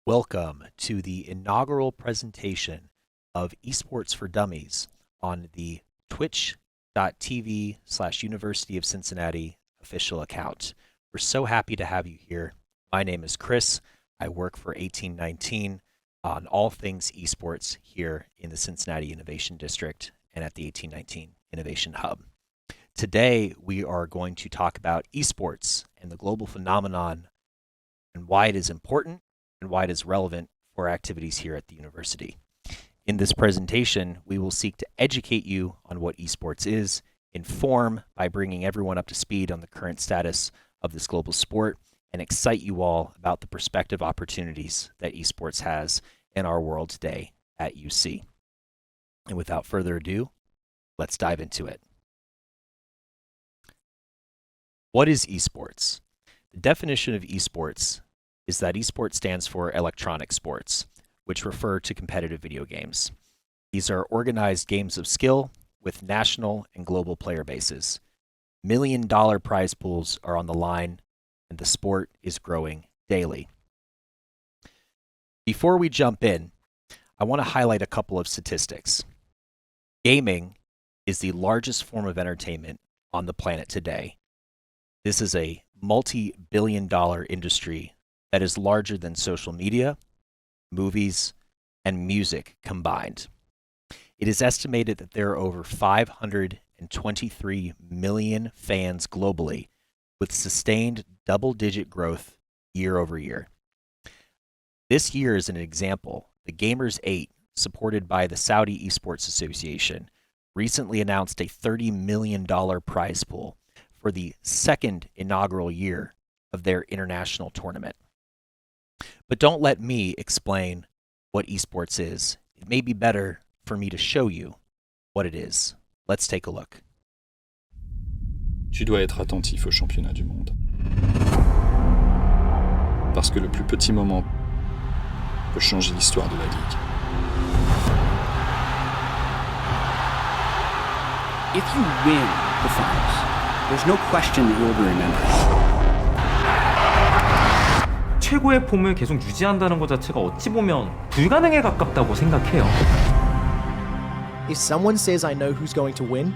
Welcome to the inaugural presentation of Esports for Dummies on the twitch.tv/University of Cincinnati official account. We're so happy to have you here. My name is Chris. I work for 1819 on all things esports here in the Cincinnati Innovation District and at the 1819 Innovation Hub. Today, we are going to talk about esports and the global phenomenon and why it is important and why it is relevant for activities here at the university. In this presentation, we will seek to educate you on what esports is, inform by bringing everyone up to speed on the current status of this global sport, and excite you all about the prospective opportunities that esports has in our world today at UC. And without further ado, let's dive into it. What is esports? The definition of esports is that esports stands for electronic sports, which refer to competitive video games. These are organized games of skill with national and global player bases. $1 million prize pools are on the line, and the sport is growing daily. Before we jump in, I want to highlight a couple of statistics. Gaming is the largest form of entertainment on the planet today. This is a multi-billion-dollar industry that is larger than social media, movies, and music combined. It is estimated that there are over 523 million fans globally, with sustained double-digit growth year over year. This year, as an example, the Gamers 8, supported by the Saudi Esports Association, recently announced a $30 million prize pool for the second inaugural year of their international tournament. But don't let me explain what esports is. It may be better for me to show you what it is. Let's take a look. Tu dois être attentif au championnat du monde. Parce que le plus petit moment peut changer l'histoire de la ligue. If you win the finals, there's no question that you'll be remembered. 최고의 폼을 계속 유지한다는 것 자체가 어찌 보면 불가능에 가깝다고 생각해요. If someone says I know who's going to win,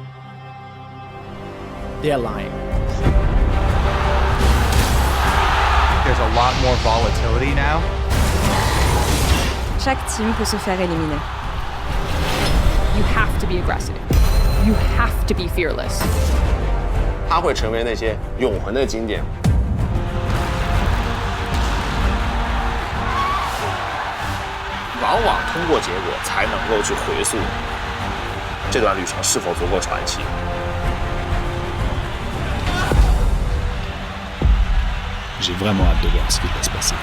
they're lying. There's a lot more volatility now. Chaque team peut se faire éliminer. You have to be aggressive. You have to be fearless. 它会成为那些永恒的经典。往往通过结果才能够去回溯这段旅程是否足够传奇。J'ai vraiment hâte de voir ce qui va se passer.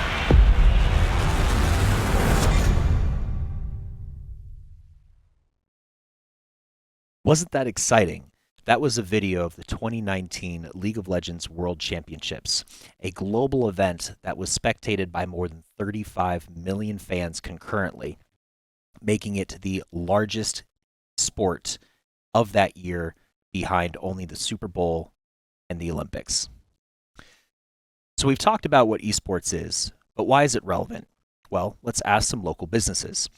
Wasn't that exciting? That was a video of the 2019 League of Legends World Championships, a global event that was spectated by more than 35 million fans concurrently, making it the largest sport of that year behind only the Super Bowl and the Olympics. So we've talked about what esports is, but why is it relevant? Well, let's ask some local businesses.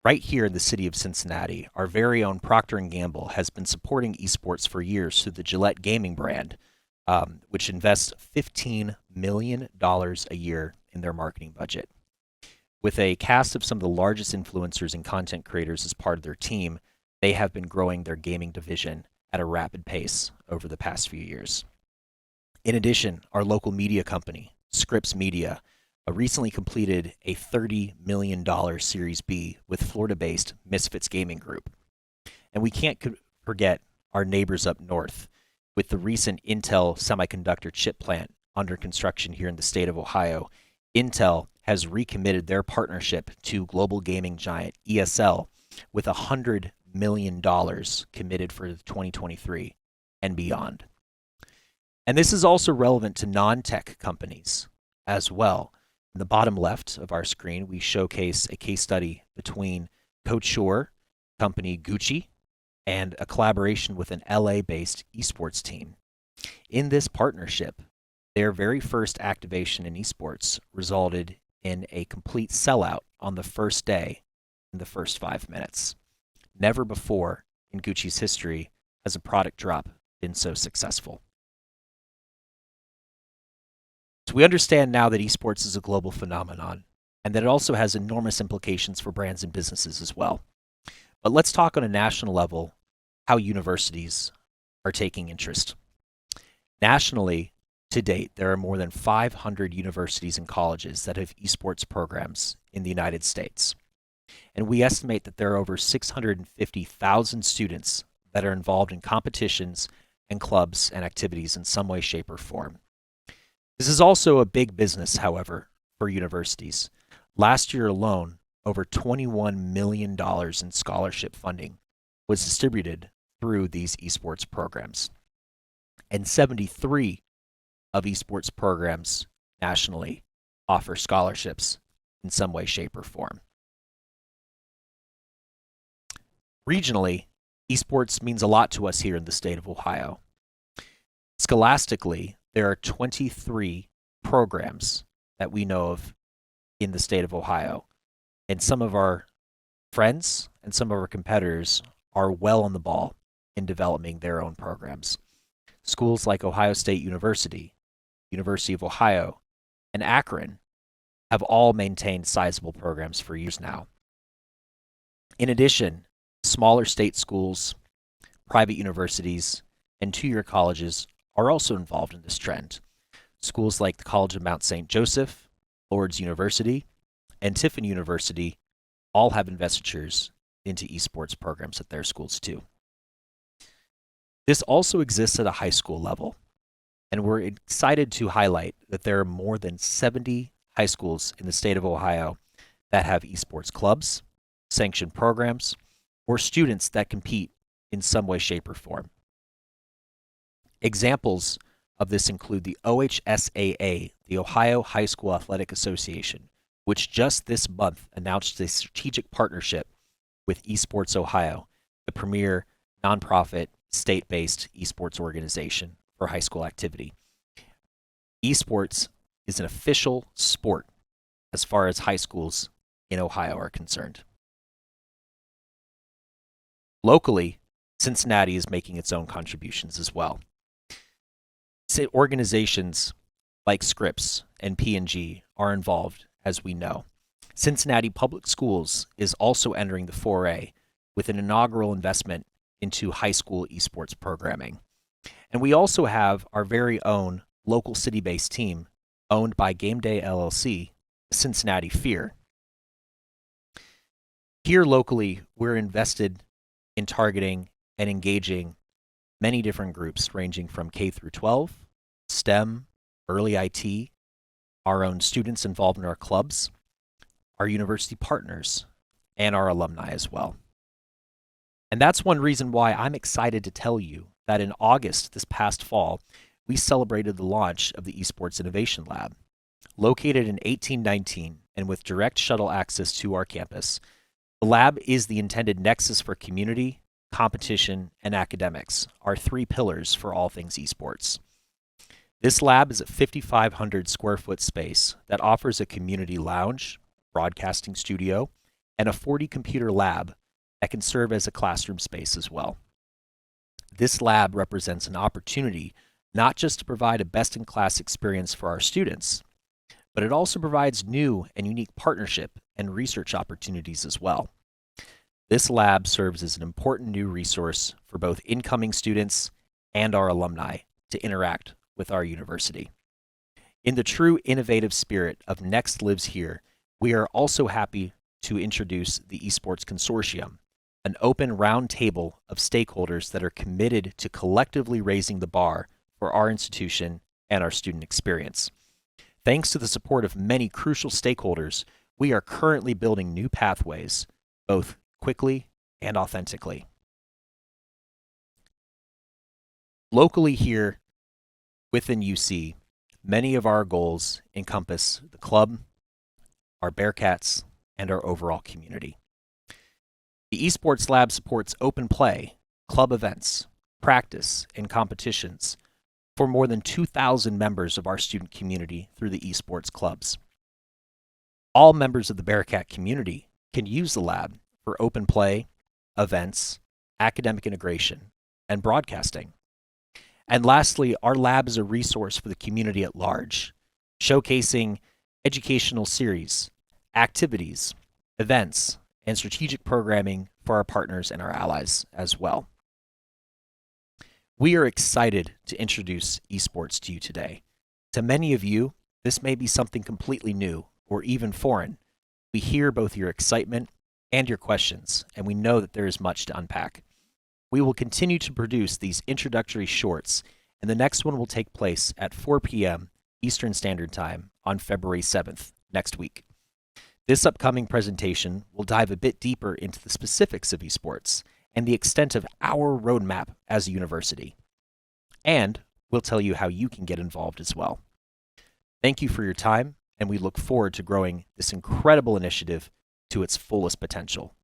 Right here in the city of Cincinnati, our very own Procter & Gamble has been supporting esports for years through the Gillette gaming brand, which invests $15 million a year in their marketing budget. With a cast of some of the largest influencers and content creators as part of their team, they have been growing their gaming division at a rapid pace over the past few years. In addition, our local media company, Scripps Media, recently completed a $30 million Series B with Florida-based Misfits Gaming Group. And we can't forget our neighbors up north. With the recent Intel semiconductor chip plant under construction here in the state of Ohio, Intel has recommitted their partnership to global gaming giant ESL with $100 million committed for 2023 and beyond. And this is also relevant to non-tech companies as well. In the bottom left of our screen, we showcase a case study between Couture, company Gucci, and a collaboration with an LA-based esports team. In this partnership, their very first activation in esports resulted in a complete sellout on the first day in the first 5 minutes. Never before in Gucci's history has a product drop been so successful. So we understand now that esports is a global phenomenon and that it also has enormous implications for brands and businesses as well. But let's talk on a national level how universities are taking interest. Nationally, to date, there are more than 500 universities and colleges that have esports programs in the United States. And we estimate that there are over 650,000 students that are involved in competitions and clubs and activities in some way, shape, or form. This is also a big business, however, for universities. Last year alone, over $21 million in scholarship funding was distributed through these esports programs. And 73 of esports programs nationally offer scholarships in some way, shape, or form. Regionally, esports means a lot to us here in the state of Ohio. Scholastically, there are 23 programs that we know of in the state of Ohio. And some of our friends and some of our competitors are well on the ball in developing their own programs. Schools like Ohio State University, University of Ohio, and Akron have all maintained sizable programs for years now. In addition, smaller state schools, private universities, and two-year colleges are also involved in this trend. Schools like the College of Mount St. Joseph, Lourdes University, and Tiffin University all have investitures into esports programs at their schools too. This also exists at a high school level, and we're excited to highlight that there are more than 70 high schools in the state of Ohio that have esports clubs, sanctioned programs, or students that compete in some way, shape, or form. Examples of this include the OHSAA, the Ohio High School Athletic Association, which just this month announced a strategic partnership with Esports Ohio, the premier nonprofit state-based esports organization for high school activity. Esports is an official sport as far as high schools in Ohio are concerned. Locally, Cincinnati is making its own contributions as well. Organizations like Scripps and P&G are involved, as we know. Cincinnati Public Schools is also entering the foray with an inaugural investment into high school esports programming. And we also have our very own local city-based team owned by Game Day LLC, Cincinnati Fear. Here locally, we're invested in targeting and engaging many different groups ranging from K through 12, STEM, early IT, our own students involved in our clubs, our university partners, and our alumni as well. And that's one reason why I'm excited to tell you that in August this past fall, we celebrated the launch of the Esports Innovation Lab. Located in 1819 and with direct shuttle access to our campus, the lab is the intended nexus for community, competition, and academics, our three pillars for all things esports. This lab is a 5,500 square foot space that offers a community lounge, broadcasting studio, and a 40 computer lab that can serve as a classroom space as well. This lab represents an opportunity not just to provide a best-in-class experience for our students, but it also provides new and unique partnership and research opportunities as well. This lab serves as an important new resource for both incoming students and our alumni to interact with our university. In the true innovative spirit of Next Lives Here, we are also happy to introduce the Esports Consortium, an open round table of stakeholders that are committed to collectively raising the bar for our institution and our student experience. Thanks to the support of many crucial stakeholders, we are currently building new pathways, both quickly and authentically. Locally here within UC, many of our goals encompass the club, our Bearcats, and our overall community. The Esports Lab supports open play, club events, practice, and competitions for more than 2,000 members of our student community through the esports clubs. All members of the Bearcat community can use the lab for open play, events, academic integration, and broadcasting. And lastly, our lab is a resource for the community at large, showcasing educational series, activities, events, and strategic programming for our partners and our allies as well. We are excited to introduce esports to you today. To many of you, this may be something completely new or even foreign. We hear both your excitement and your questions, and we know that there is much to unpack. We will continue to produce these introductory shorts, and the next one will take place at 4 p.m. Eastern Standard Time on February 7th, next week. This upcoming presentation will dive a bit deeper into the specifics of esports and the extent of our roadmap as a university. And we'll tell you how you can get involved as well. Thank you for your time, and we look forward to growing this incredible initiative to its fullest potential.